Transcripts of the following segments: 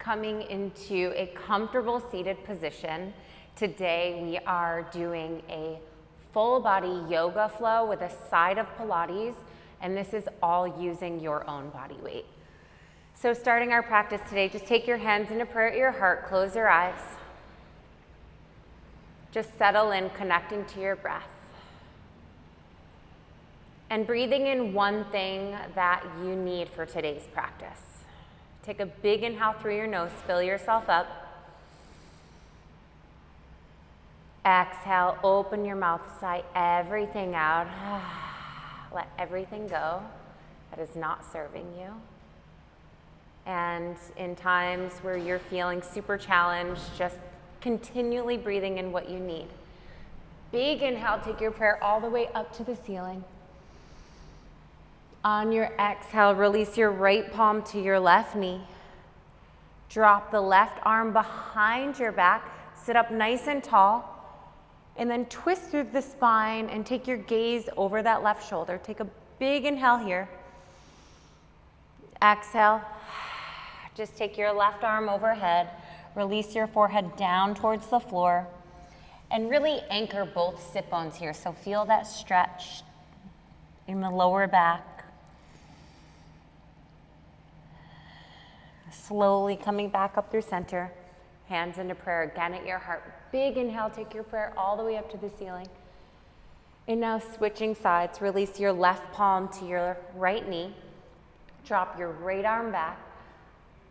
coming into a comfortable seated position. Today we are doing a full body yoga flow with a side of Pilates, and this is all using your own body weight. So starting our practice today, just take your hands into prayer at your heart, close your eyes. Just settle in, connecting to your breath. And breathing in one thing that you need for today's practice. Take a big inhale through your nose, fill yourself up. Exhale, open your mouth, sigh everything out. Let everything go that is not serving you. And in times where you're feeling super challenged, just continually breathing in what you need. Big inhale, take your prayer all the way up to the ceiling. On your exhale, release your right palm to your left knee. Drop the left arm behind your back. Sit up nice and tall. And then twist through the spine and take your gaze over that left shoulder. Take a big inhale here. Exhale. Just take your left arm overhead. Release your forehead down towards the floor. And really anchor both sit bones here. So feel that stretch in the lower back. Slowly coming back up through center, hands into prayer again at your heart. Big inhale, take your prayer all the way up to the ceiling. And now switching sides, release your left palm to your right knee. Drop your right arm back.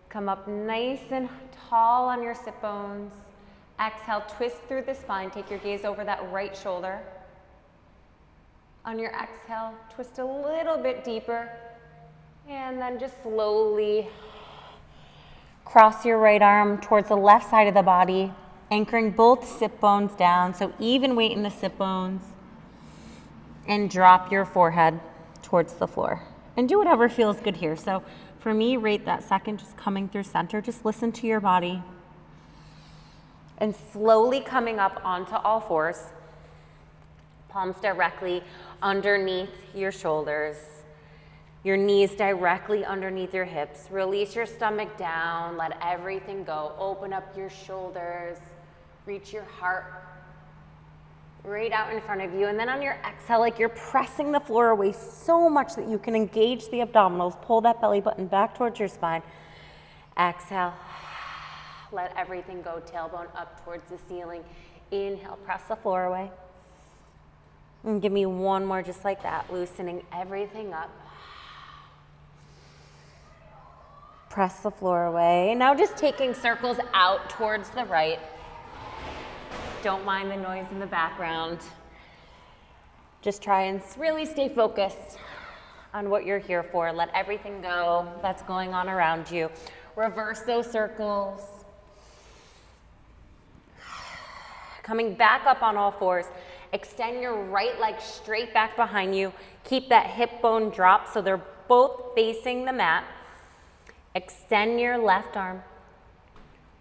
Come up nice and tall on your sit bones. Exhale, twist through the spine. Take your gaze over that right shoulder. On your exhale, twist a little bit deeper. And then just slowly cross your right arm towards the left side of the body, anchoring both sit bones down, so even weight in the sit bones. And drop your forehead towards the floor. And do whatever feels good here. So for me, right that second, just coming through center, just listen to your body. And slowly coming up onto all fours. Palms directly underneath your shoulders. Your knees directly underneath your hips. Release your stomach down. Let everything go. Open up your shoulders. Reach your heart right out in front of you. And then on your exhale, like you're pressing the floor away so much that you can engage the abdominals. Pull that belly button back towards your spine. Exhale. Let everything go. Tailbone up towards the ceiling. Inhale. Press the floor away. And give me one more just like that. Loosening everything up. Press the floor away. Now just taking circles out towards the right. Don't mind the noise in the background. Just try and really stay focused on what you're here for. Let everything go that's going on around you. Reverse those circles. Coming back up on all fours. Extend your right leg straight back behind you. Keep that hip bone dropped so they're both facing the mat. Extend your left arm,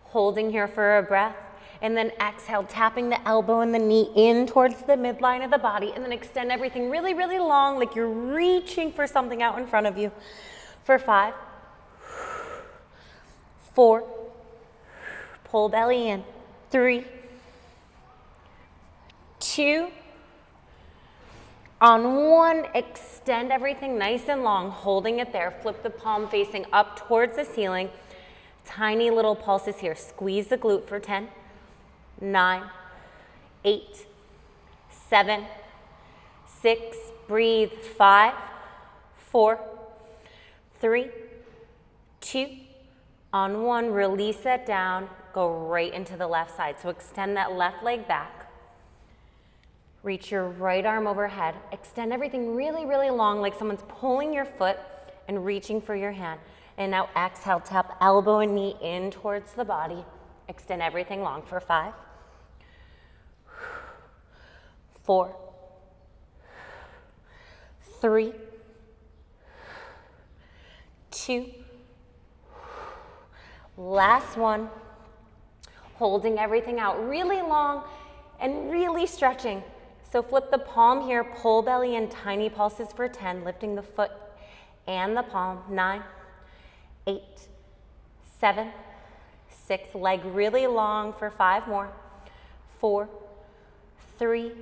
holding here for a breath, and then exhale, tapping the elbow and the knee in towards the midline of the body, and then extend everything really, really long, like you're reaching for something out in front of you. For 5, 4, pull belly in, 3, 2, on 1, extend everything nice and long, holding it there. Flip the palm facing up towards the ceiling. Tiny little pulses here. Squeeze the glute for 10, 9, 8, 7, 6, breathe, 5, 4, 3, 2, on 1, release that down, go right into the left side. So extend that left leg back. Reach your right arm overhead. Extend everything really, really long, like someone's pulling your foot and reaching for your hand. And now exhale, tap elbow and knee in towards the body. Extend everything long for 5, 4, 3, 2, last one. Holding everything out really long and really stretching. So flip the palm here, pull belly in, tiny pulses for 10, lifting the foot and the palm. 9, 8, 7, 6, leg really long for 5 more. 4, 3,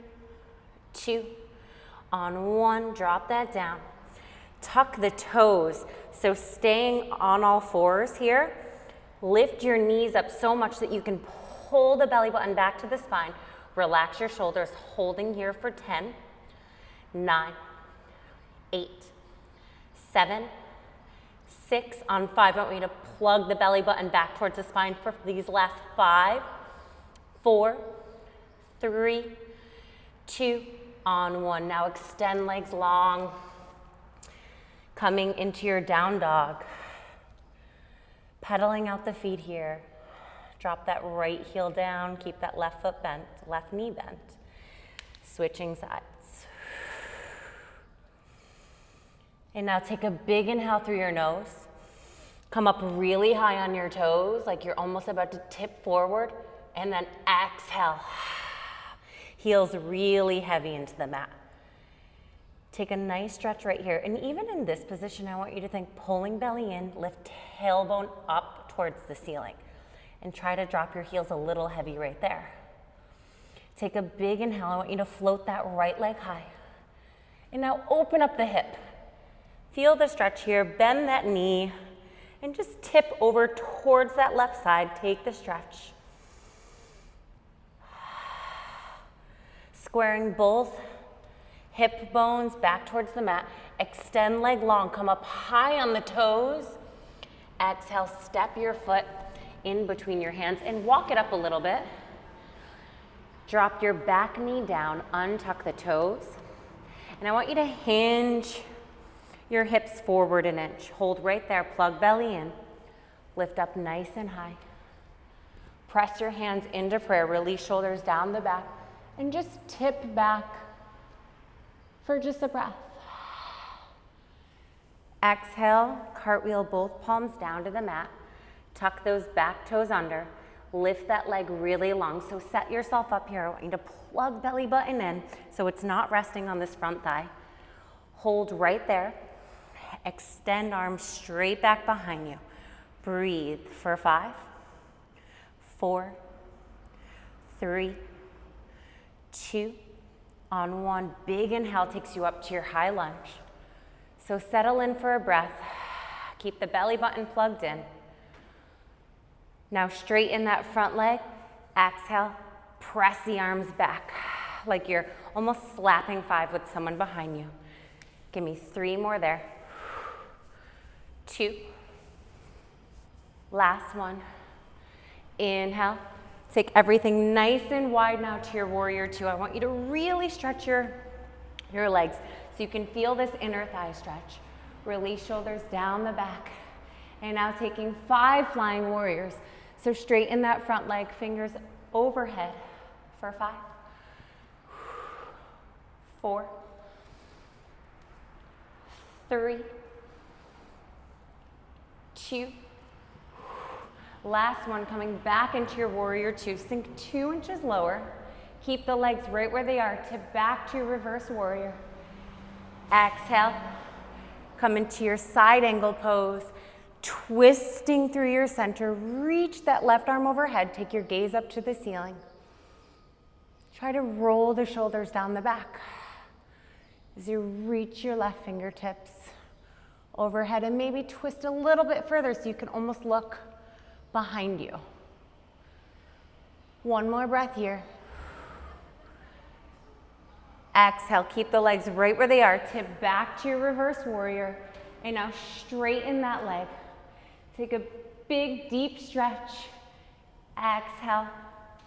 2, on 1, drop that down. Tuck the toes, so staying on all fours here. Lift your knees up so much that you can pull the belly button back to the spine. Relax your shoulders, holding here for 10, 9, 8, 7, 6. On 5, I want you to plug the belly button back towards the spine for these last 5, 4, 3, 2, on 1. Now extend legs long. Coming into your down dog. Pedaling out the feet here. Drop that right heel down. Keep that left foot bent, left knee bent. Switching sides. And now take a big inhale through your nose. Come up really high on your toes, like you're almost about to tip forward. And then exhale. Heels really heavy into the mat. Take a nice stretch right here. And even in this position, I want you to think pulling belly in, lift tailbone up towards the ceiling. And try to drop your heels a little heavy right there. Take a big inhale. I want you to float that right leg high. And now open up the hip. Feel the stretch here. Bend that knee. And just tip over towards that left side. Take the stretch. Squaring both hip bones back towards the mat. Extend leg long. Come up high on the toes. Exhale, step your foot in between your hands and walk it up a little bit. Drop your back knee down, untuck the toes. And I want you to hinge your hips forward an inch. Hold right there, plug belly in. Lift up nice and high. Press your hands into prayer, release shoulders down the back, and just tip back for just a breath. Exhale, cartwheel both palms down to the mat. Tuck those back toes under. Lift that leg really long. So set yourself up here. I want you to plug belly button in so it's not resting on this front thigh. Hold right there. Extend arms straight back behind you. Breathe for 5, 4, 3, 2, on 1. Big inhale takes you up to your high lunge. So settle in for a breath. Keep the belly button plugged in. Now straighten that front leg. Exhale, press the arms back like you're almost slapping 5 with someone behind you. Give me 3 more there. 2. Last one. Inhale. Take everything nice and wide now to your warrior 2. I want you to really stretch your legs so you can feel this inner thigh stretch. Release shoulders down the back. And now taking 5 flying warriors. So straighten that front leg, fingers overhead for 5, 4, 3, 2. Last one, coming back into your warrior 2. Sink 2 inches lower. Keep the legs right where they are. Tip back to your reverse warrior. Exhale. Come into your side angle pose. Twisting through your center. Reach that left arm overhead. Take your gaze up to the ceiling. Try to roll the shoulders down the back as you reach your left fingertips overhead, and maybe twist a little bit further so you can almost look behind you. 1 more breath here. Exhale, keep the legs right where they are. Tip back to your reverse warrior. And now straighten that leg. Take a big, deep stretch. Exhale,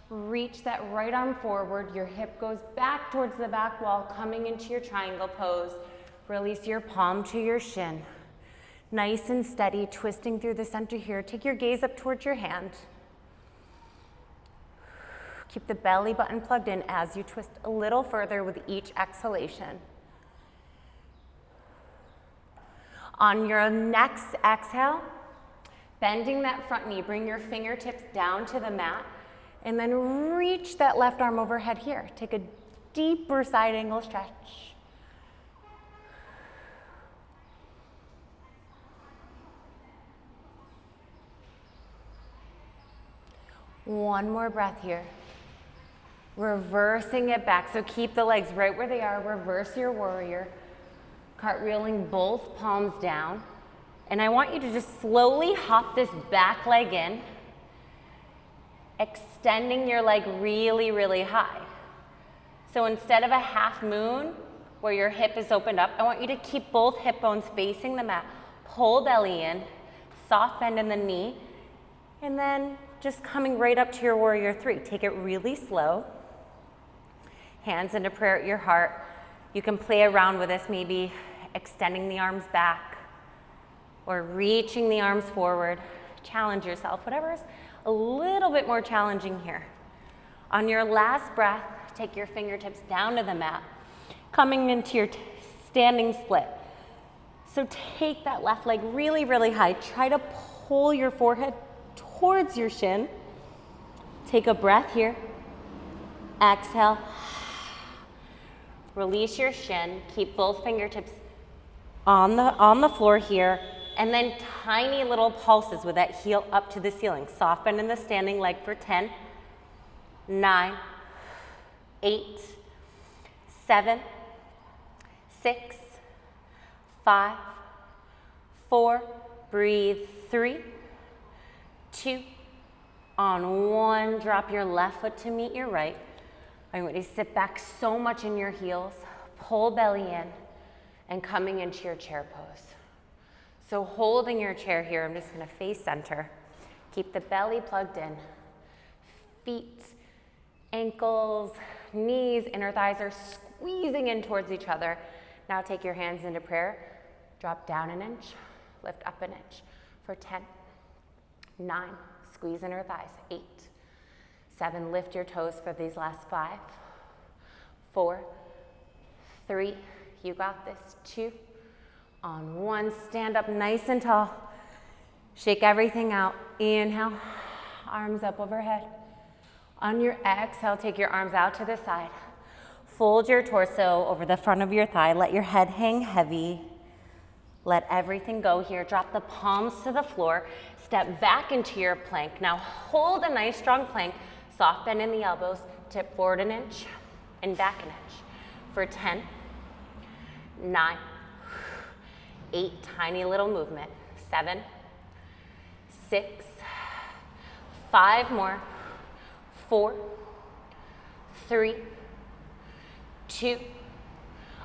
reach that right arm forward. Your hip goes back towards the back wall, coming into your triangle pose. Release your palm to your shin. Nice and steady, twisting through the center here. Take your gaze up towards your hand. Keep the belly button plugged in as you twist a little further with each exhalation. On your next exhale, bending that front knee, bring your fingertips down to the mat, and then reach that left arm overhead here. Take a deeper side angle stretch. One more breath here. Reversing it back. So keep the legs right where they are. Reverse your warrior. Cartwheeling both palms down. And I want you to just slowly hop this back leg in, extending your leg really, really high. So instead of a half moon where your hip is opened up, I want you to keep both hip bones facing the mat. Pull belly in, soft bend in the knee, and then just coming right up to your warrior three. Take it really slow. Hands into prayer at your heart. You can play around with this, maybe extending the arms back or reaching the arms forward. Challenge yourself, whatever is a little bit more challenging here. On your last breath, take your fingertips down to the mat, coming into your standing split. So take that left leg really, really high. Try to pull your forehead towards your shin. Take a breath here. Exhale. Release your shin. Keep both fingertips on the floor here. And then tiny little pulses with that heel up to the ceiling. Soft bend in the standing leg for 10, 9, 8, 7, 6, 5, 4, breathe, 3, 2, on 1, drop your left foot to meet your right. I want you to sit back so much in your heels, pull belly in, and coming into your chair pose. So holding your chair here, I'm just gonna face center. Keep the belly plugged in. Feet, ankles, knees, inner thighs are squeezing in towards each other. Now take your hands into prayer. Drop down an inch, lift up an inch for 10, 9, squeeze inner thighs, 8, 7, lift your toes for these last 5, 4, 3, you got this, 2, on 1, stand up nice and tall. Shake everything out. Inhale, arms up overhead. On your exhale, take your arms out to the side. Fold your torso over the front of your thigh. Let your head hang heavy. Let everything go here. Drop the palms to the floor. Step back into your plank. Now hold a nice strong plank. Soft bend in the elbows. Tip forward an inch and back an inch for 10, 9, 8, tiny little movement, 7, 6, 5 more, 4, 3, 2,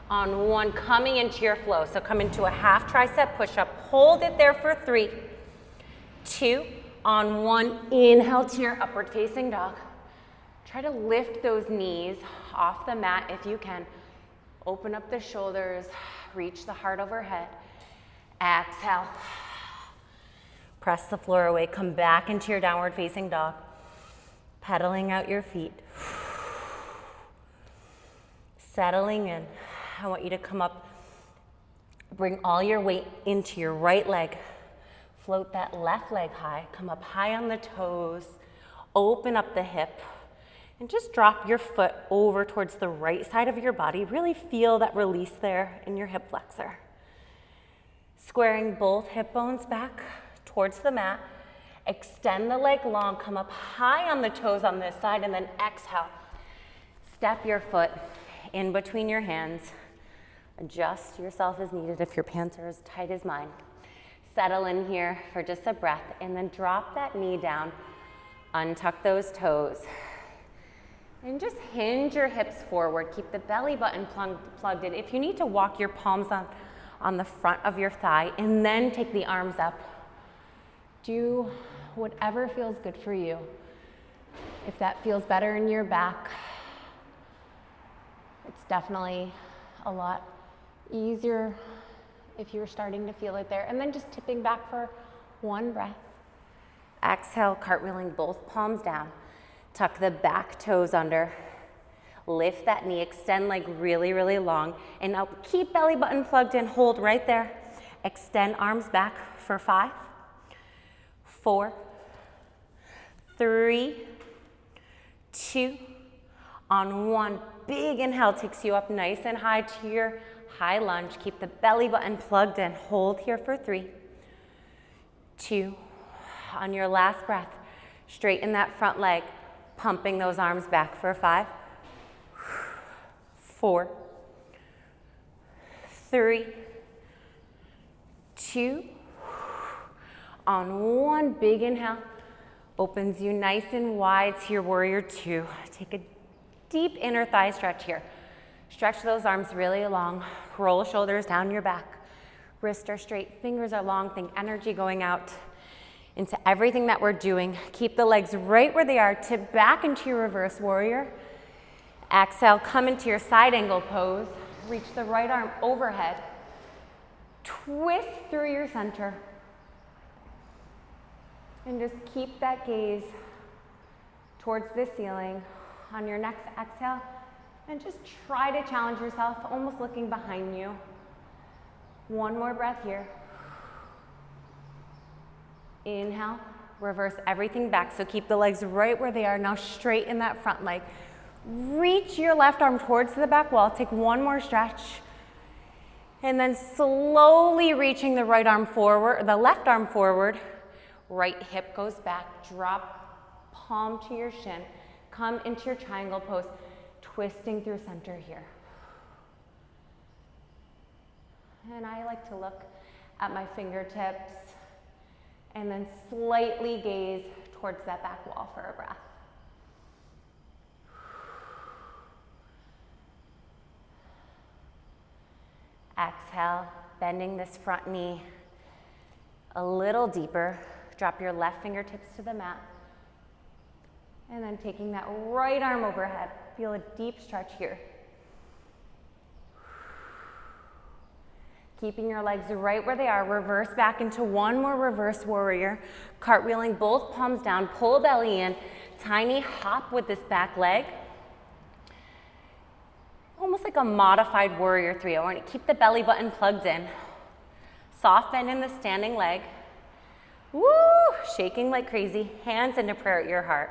on 1, coming into your flow. So come into a half tricep push-up, hold it there for 3, 2, on 1, inhale to your upward facing dog. Try to lift those knees off the mat if you can. Open up the shoulders, reach the heart overhead. Exhale. Press the floor away, come back into your downward facing dog. Pedaling out your feet. Settling in. I want you to come up, bring all your weight into your right leg. Float that left leg high, come up high on the toes, open up the hip, and just drop your foot over towards the right side of your body. Really feel that release there in your hip flexor. Squaring both hip bones back towards the mat. Extend the leg long, come up high on the toes on this side, and then exhale. Step your foot in between your hands. Adjust yourself as needed if your pants are as tight as mine. Settle in here for just a breath, and then drop that knee down. Untuck those toes. And just hinge your hips forward. Keep the belly button plugged in. If you need to walk your palms on the front of your thigh, and then take the arms up. Do whatever feels good for you. If that feels better in your back, it's definitely a lot easier if you're starting to feel it there. And then just tipping back for 1 breath. Exhale, cartwheeling both palms down. Tuck the back toes under. Lift that knee, extend leg really, really long. And now keep belly button plugged in, hold right there. Extend arms back for 5, 4, 3, 2, on 1. Big inhale takes you up nice and high to your high lunge. Keep the belly button plugged in. Hold here for 3, 2. On your last breath, Straighten that front leg, pumping those arms back for 5, 4, 3, 2. On one big inhale, opens you nice and wide to your warrior 2. Take a deep inner thigh stretch here. Stretch those arms really long. Roll shoulders down your back. Wrists are straight, fingers are long. Think energy going out into everything that we're doing. Keep the legs right where they are. Tip back into your reverse warrior. Exhale, come into your side angle pose. Reach the right arm overhead. Twist through your center. And just keep that gaze towards the ceiling. On your next exhale, and just try to challenge yourself, almost looking behind you. One more breath here. Inhale, reverse everything back. So keep the legs right where they are. Now straighten that front leg. Reach your left arm towards the back wall. Take one more stretch. And then slowly reaching the right arm forward, the left arm forward. Right hip goes back. Drop palm to your shin. Come into your triangle pose. Twisting through center here. And I like to look at my fingertips and then slightly gaze towards that back wall for a breath. Exhale, bending this front knee a little deeper. Drop your left fingertips to the mat. And then taking that right arm overhead. Feel a deep stretch here. Keeping your legs right where they are. Reverse back into one more reverse warrior. Cartwheeling both palms down. Pull belly in. Tiny hop with this back leg. Almost like a modified warrior 3. I want to keep the belly button plugged in. Soft bend in the standing leg. Woo! Shaking like crazy. Hands into prayer at your heart.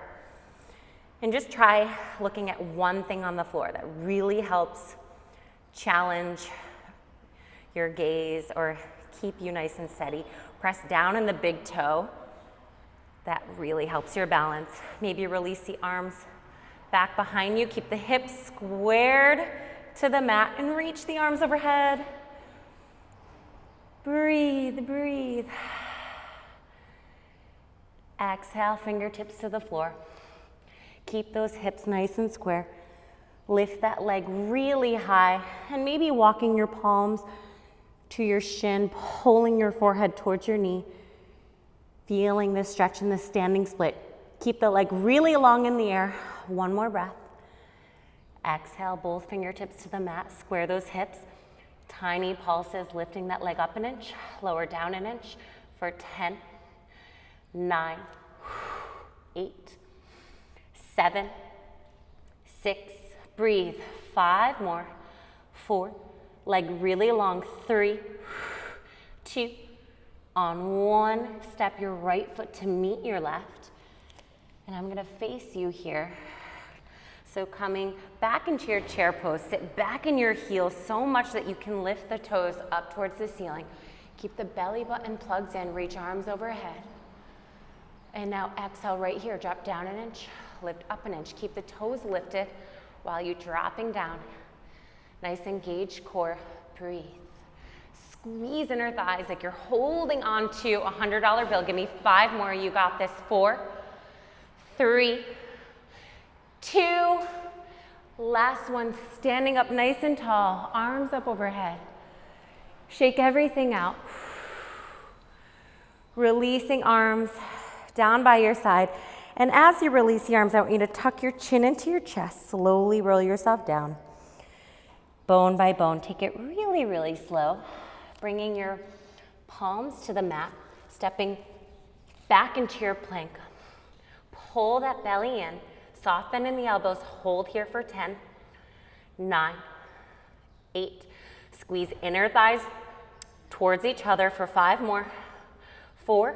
And just try looking at one thing on the floor that really helps challenge your gaze or keep you nice and steady. Press down in the big toe. That really helps your balance. Maybe release the arms back behind you. Keep the hips squared to the mat and reach the arms overhead. Breathe, breathe. Exhale, fingertips to the floor. Keep those hips nice and square. Lift that leg really high and maybe walking your palms to your shin, pulling your forehead towards your knee. Feeling this stretch in the standing split. Keep the leg really long in the air. One more breath. Exhale, both fingertips to the mat. Square those hips. Tiny pulses, lifting that leg up an inch, lower down an inch for 10, 9, 8, 7, 6, breathe, 5 more, 4, leg really long, 3, 2, on 1, step your right foot to meet your left, and I'm gonna face you here. So coming back into your chair pose, sit back in your heels so much that you can lift the toes up towards the ceiling. Keep the belly button plugged in, reach arms overhead. And now exhale right here, drop down an inch, lift up an inch. Keep the toes lifted while you're dropping down. Nice engaged core, breathe. Squeeze inner thighs like you're holding on to a $100 bill. Give me 5 more, you got this. 4, 3, 2, last one, standing up nice and tall, arms up overhead. Shake everything out. Releasing arms down by your side. And as you release the arms, I want you to tuck your chin into your chest. Slowly roll yourself down. Bone by bone, take it really, really slow. Bringing your palms to the mat, stepping back into your plank. Pull that belly in. Soft bend in the elbows, hold here for 10, 9, 8. Squeeze inner thighs towards each other for 5 more. 4,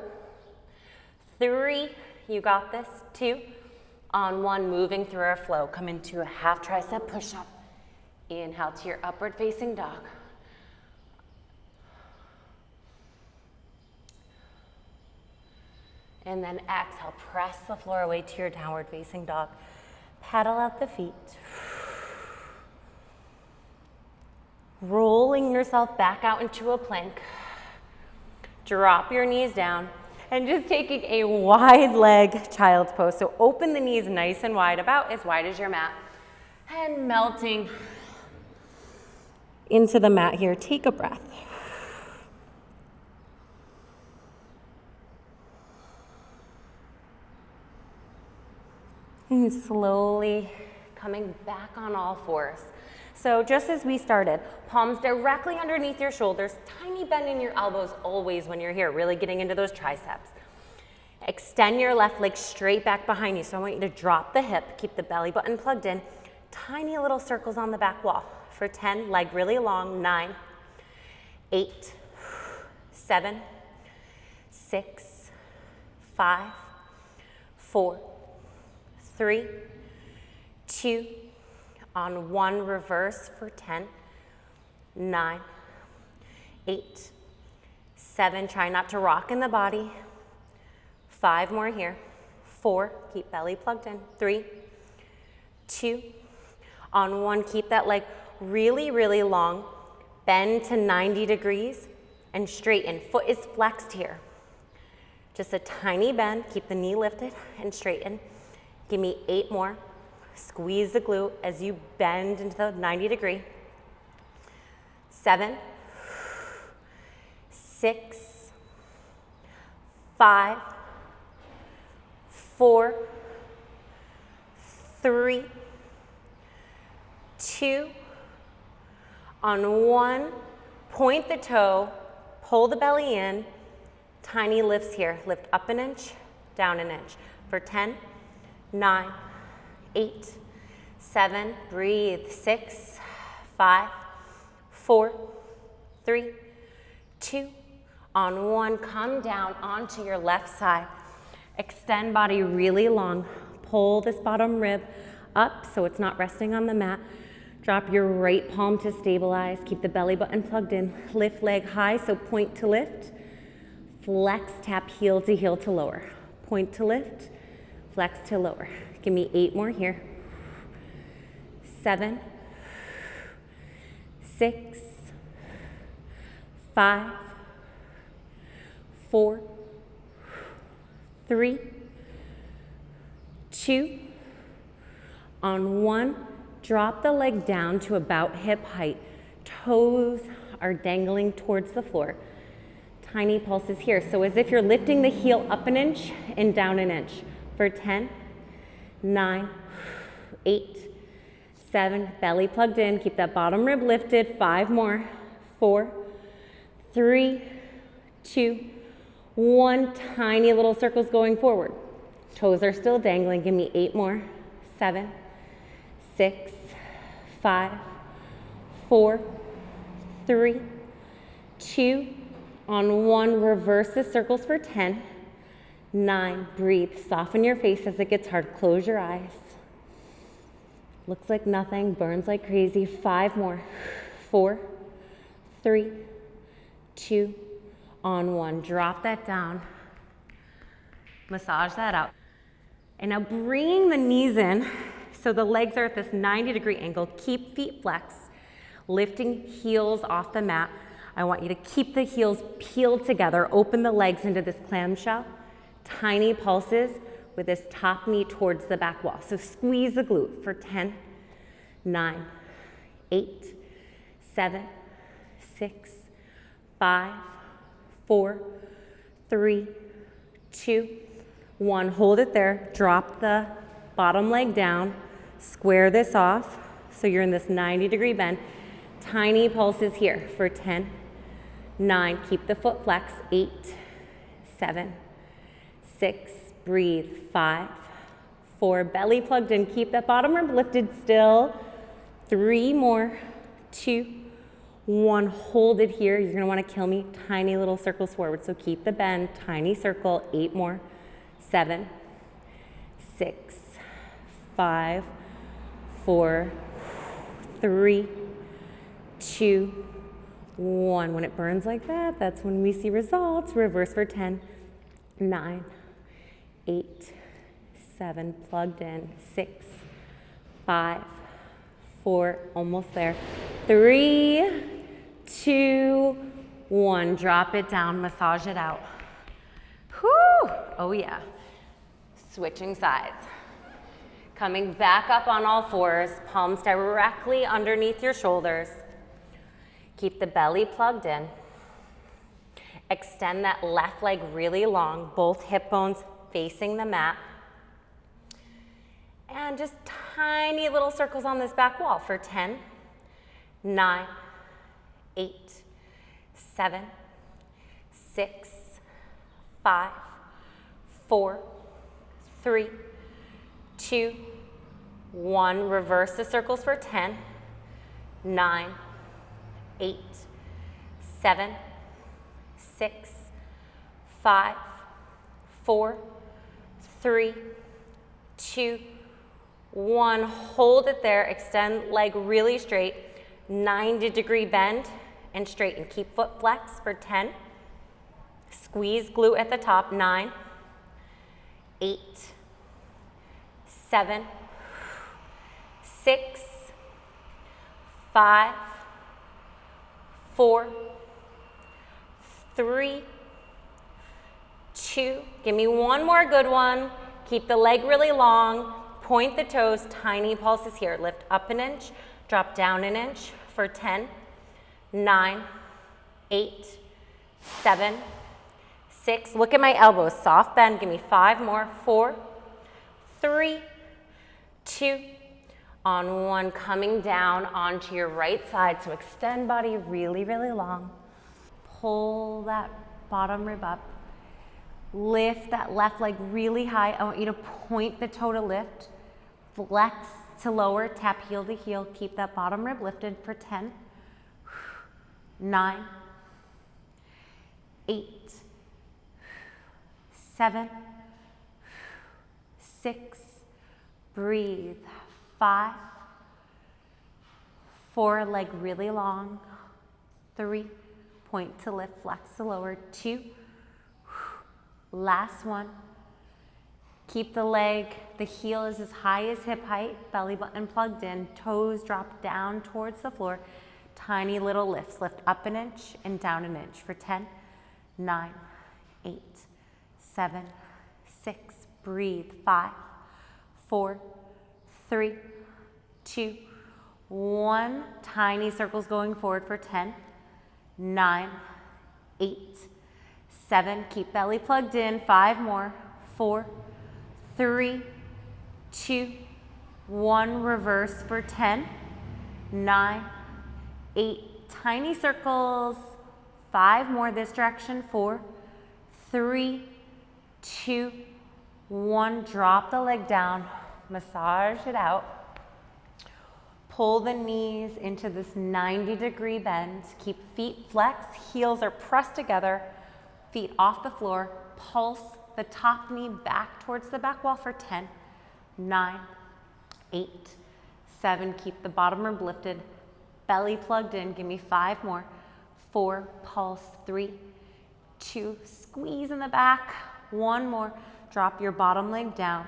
3, you got this. 2, on 1, moving through our flow. Come into a half tricep push-up. Inhale to your upward facing dog. And then exhale, press the floor away to your downward facing dog. Pedal out the feet. Rolling yourself back out into a plank. Drop your knees down and just taking a wide leg child's pose. So open the knees nice and wide, about as wide as your mat. And melting into the mat here. Take a breath. And slowly coming back on all fours. So just as we started, palms directly underneath your shoulders, tiny bend in your elbows always when you're here, really getting into those triceps. Extend your left leg straight back behind you. So I want you to drop the hip, keep the belly button plugged in, tiny little circles on the back wall. For 10, leg really long, 9, 8, 7, 6, 5, 4, 3, 2, on 1, reverse for 10, 9, 8, 7, try not to rock in the body, 5 more here, 4, keep belly plugged in, 3, 2, on 1, keep that leg really, really long, bend to 90 degrees and straighten, foot is flexed here. Just a tiny bend, keep the knee lifted and straighten. Give me 8 more. Squeeze the glute as you bend into the 90 degree. 7, 6, 5, 4, 3, 2, on 1, point the toe, pull the belly in, tiny lifts here. Lift up an inch, down an inch. For 10, 9, 8, 7, breathe, 6, 5, 4, 3, 2, on 1, come down onto your left side. Extend body really long. Pull this bottom rib up so it's not resting on the mat. Drop your right palm to stabilize. Keep the belly button plugged in. Lift leg high, so point to lift. Flex, tap heel to lower. Point to lift, flex to lower. Give me 8 more here. 7, 6, 5, 4, 3, 2, on 1, drop the leg down to about hip height. Toes are dangling towards the floor. Tiny pulses here. So as if you're lifting the heel up an inch and down an inch. For 10, 9, 8, 7, belly plugged in. Keep that bottom rib lifted. 5 more. 4, 3, 2, 1. Tiny little circles going forward. Toes are still dangling. Give me 8 more. 7, 6, 5, 4, 3, 2, on 1, reverse the circles for 10, 9, breathe, soften your face as it gets hard, close your eyes. Looks like nothing, burns like crazy, 5 more, 4, 3, 2, on 1, drop that down, massage that out. And now bring the knees in, so the legs are at this 90-degree angle. Keep feet flexed, lifting heels off the mat. I want you to keep the heels peeled together, open the legs into this clamshell. Tiny pulses with this top knee towards the back wall. So squeeze the glute for 10, 9, 8, 7, 6, 5, 4, 3, 2, 1. Hold it there. Drop the bottom leg down. Square this off so you're in this 90-degree bend. Tiny pulses here for 10, 9, keep the foot flexed, 8, 7, 6, breathe, 5, 4, belly plugged in, keep that bottom rib lifted still, 3 more, 2, 1, hold it here. You're gonna wanna kill me, tiny little circles forward, so keep the bend, tiny circle, 8 more, 7, 6, 5, 4, 3, 2, 1. When it burns like that, that's when we see results. Reverse for 10, 9, 8, 7, plugged in, 6, 5, 4, almost there, 3, 2, 1, drop it down, massage it out. Whew, oh yeah. Switching sides. Coming back up on all fours, palms directly underneath your shoulders. Keep the belly plugged in. Extend that left leg really long, both hip bones facing the mat. And just tiny little circles on this back wall for 10, 9, 8, 7, 6, 5, 4, 3, 2, 1. Reverse the circles for 10, 9, 8, 7, 6, 5, 4, 3, 2, 1. Hold it there. Extend leg really straight. 90-degree bend and straighten. Keep foot flex for 10. Squeeze glute at the top. 9, 8, 7, 6, 5, 4, 3, 2. Give me one more good one. Keep the leg really long. Point the toes. Tiny pulses here. Lift up an inch. Drop down an inch for 10, 9, 8, 7, 6. Look at my elbows. Soft bend. Give me 5 more. 4, 3, 2. On 1. Coming down onto your right side. So extend body really, really long. Pull that bottom rib up. Lift that left leg really high. I want you to point the toe to lift. Flex to lower, tap heel to heel. Keep that bottom rib lifted for 10, 9, 8, 7, 6, breathe, 5, 4, leg really long, 3, point to lift, flex to lower, 2, last one. Keep the leg, the heel is as high as hip height, belly button plugged in, toes drop down towards the floor. Tiny little lifts, lift up an inch and down an inch for 10, 9, 8, 7, 6, breathe, 5, 4, 3, 2, 1. Tiny circles going forward for 10, 9, 8, 7, keep belly plugged in, 5 more, 4, 3, 2, 1, reverse for 10, 9, 8, tiny circles, 5 more this direction, 4, 3, 2, 1, drop the leg down, massage it out, pull the knees into this 90-degree bend, keep feet flexed, heels are pressed together, feet off the floor, pulse the top knee back towards the back wall for 10, 9, 8, 7, keep the bottom rib lifted, belly plugged in, give me 5 more, 4, pulse, 3, 2, squeeze in the back, 1 more, drop your bottom leg down,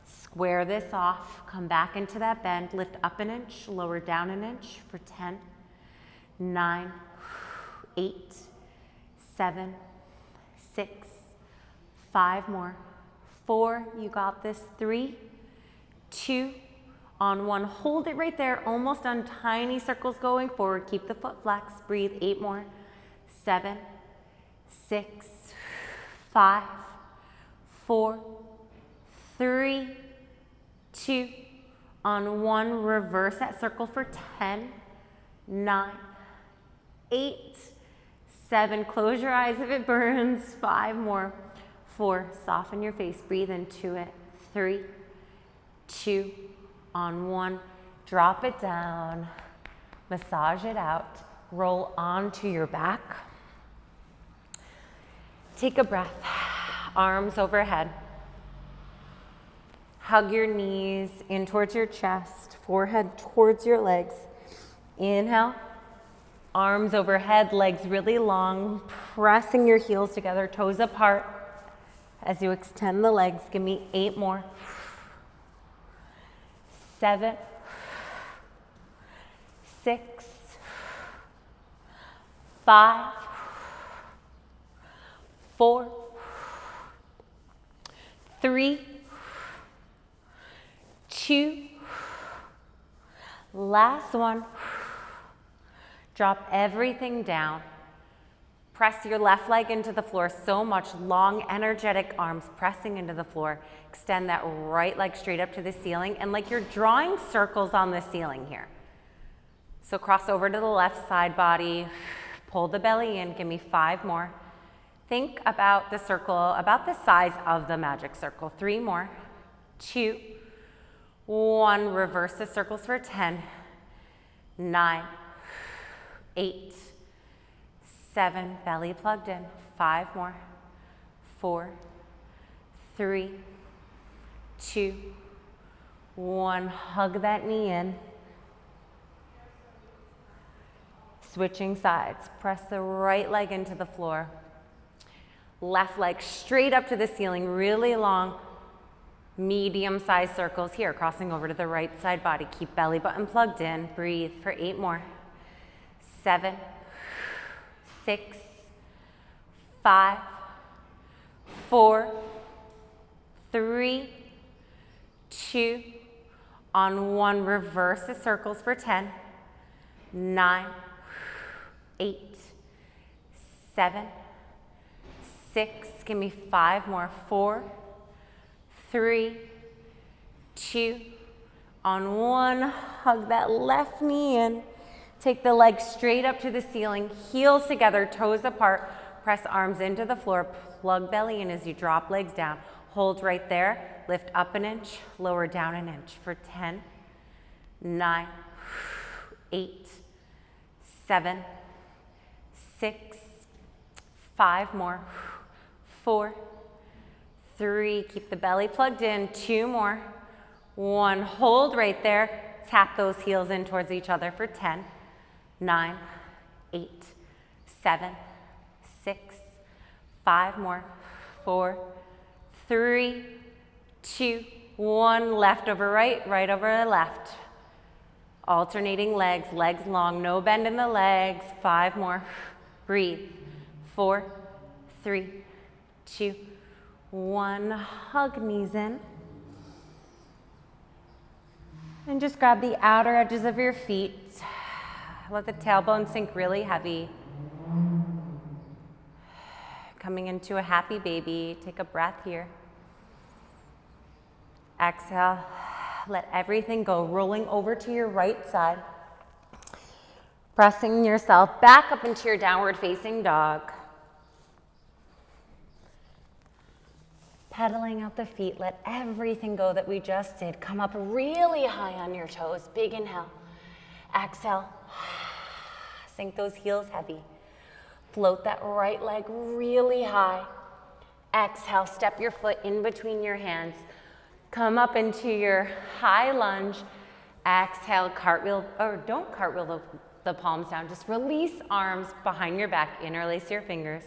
square this off, come back into that bend, lift up an inch, lower down an inch for 10, 9, 8, 7, 6, 5 more, 4, you got this, 3, 2, on 1, hold it right there, almost done, tiny circles going forward, keep the foot flex, breathe, 8 more, 7, 6, 5, 4, 3, 2, on 1, reverse that circle for 10, 9, 8, 7, close your eyes if it burns, 5 more, 4, soften your face, breathe into it, 3, 2, on 1, drop it down, massage it out, roll onto your back. Take a breath, arms overhead. Hug your knees in towards your chest, forehead towards your legs. Inhale, arms overhead, legs really long, pressing your heels together, toes apart. As you extend the legs, give me 8 more. 7, 6, 5, 4, 3, 2, last one. Drop everything down. Press your left leg into the floor so much, long, energetic arms pressing into the floor. Extend that right leg straight up to the ceiling, and like you're drawing circles on the ceiling here. So cross over to the left side body, pull the belly in, give me 5 more. Think about the circle, about the size of the magic circle. 3 more, 2, 1, reverse the circles for 10, 9, 8, 7, belly plugged in, 5 more, 4, 3, 2, 1, hug that knee in. Switching sides, press the right leg into the floor. Left leg straight up to the ceiling, really long, medium-sized circles here, crossing over to the right side body. Keep belly button plugged in, breathe for 8 more. 7, 6, 5, 4, 3, 2, on 1, reverse the circles for 10, 9, 8, 7, 6, give me 5 more, 4, 3, 2, on 1, hug that left knee in. Take the leg straight up to the ceiling, heels together, toes apart, press arms into the floor, plug belly in as you drop legs down. Hold right there, lift up an inch, lower down an inch for 10, 9, 8, 7, 6, 5 more, 4, 3, keep the belly plugged in, 2 more, 1, hold right there, tap those heels in towards each other for 10, 9, 8, 7, 6, 5 more, 4, 3, 2, 1, left over right, right over left. Alternating legs, legs long, no bend in the legs, 5 more, breathe, 4, 3, 2, 1, hug knees in. And just grab the outer edges of your feet. Let the tailbone sink really heavy. Coming into a happy baby. Take a breath here. Exhale. Let everything go. Rolling over to your right side. Pressing yourself back up into your downward facing dog. Pedaling out the feet. Let everything go that we just did. Come up really high on your toes. Big inhale. Exhale. Sink those heels heavy. Float that right leg really high. Exhale, step your foot in between your hands. Come up into your high lunge. Exhale, cartwheel, or don't cartwheel the palms down. Just release arms behind your back. Interlace your fingers.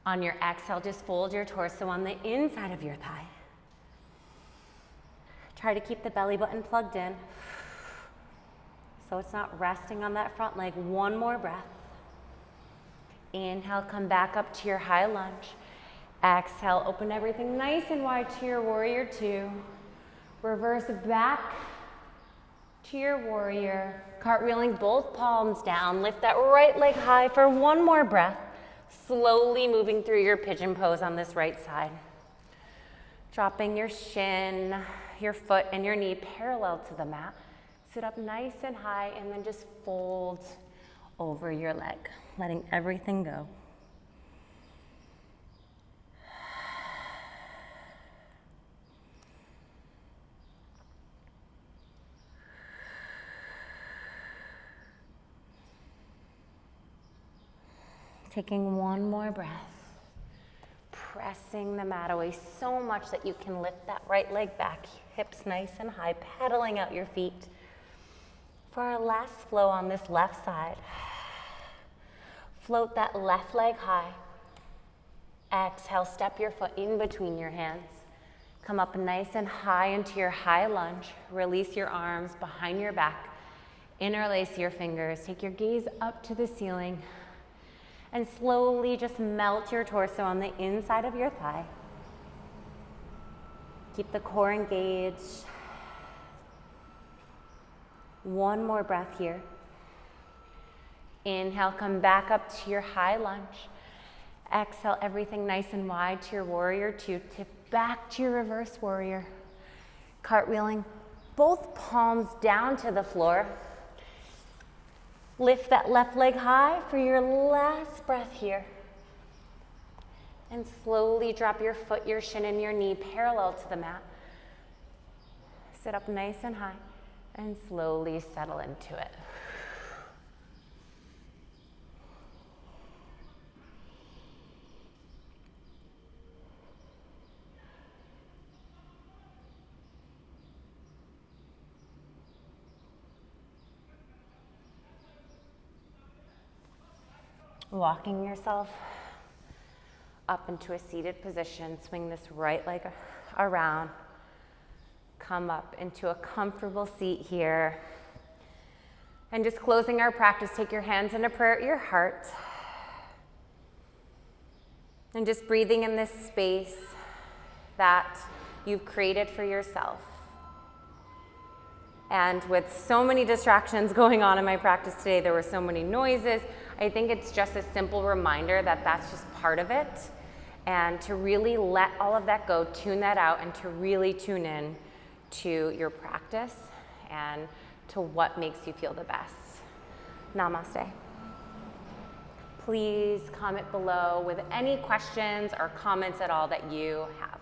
On your exhale, just fold your torso on the inside of your thigh. Try to keep the belly button plugged in, so it's not resting on that front leg. 1 more breath. Inhale, come back up to your high lunge. Exhale, open everything nice and wide to your warrior 2. Reverse back to your warrior. Cartwheeling both palms down. Lift that right leg high for 1 more breath. Slowly moving through your pigeon pose on this right side. Dropping your shin, your foot, and your knee parallel to the mat. Sit up nice and high, and then just fold over your leg, letting everything go. Taking 1 more breath. Pressing the mat away so much that you can lift that right leg back, hips nice and high, pedaling out your feet. For our last flow on this left side, float that left leg high. Exhale, step your foot in between your hands. Come up nice and high into your high lunge. Release your arms behind your back. Interlace your fingers. Take your gaze up to the ceiling. And slowly just melt your torso on the inside of your thigh. Keep the core engaged. One more breath here. Inhale, come back up to your high lunge. Exhale, everything nice and wide to your warrior two. Tip back to your reverse warrior. Cartwheeling both palms down to the floor. Lift that left leg high for your last breath here. And slowly drop your foot, your shin, and your knee parallel to the mat. Sit up nice and high and slowly settle into it. Walking yourself up into a seated position, swing this right leg around, come up into a comfortable seat here. And just closing our practice, take your hands into prayer at your heart. And just breathing in this space that you've created for yourself. And with so many distractions going on in my practice today, there were so many noises. I think it's just a simple reminder that that's just part of it. And to really let all of that go, tune that out, and to really tune in to your practice and to what makes you feel the best. Namaste. Please comment below with any questions or comments at all that you have.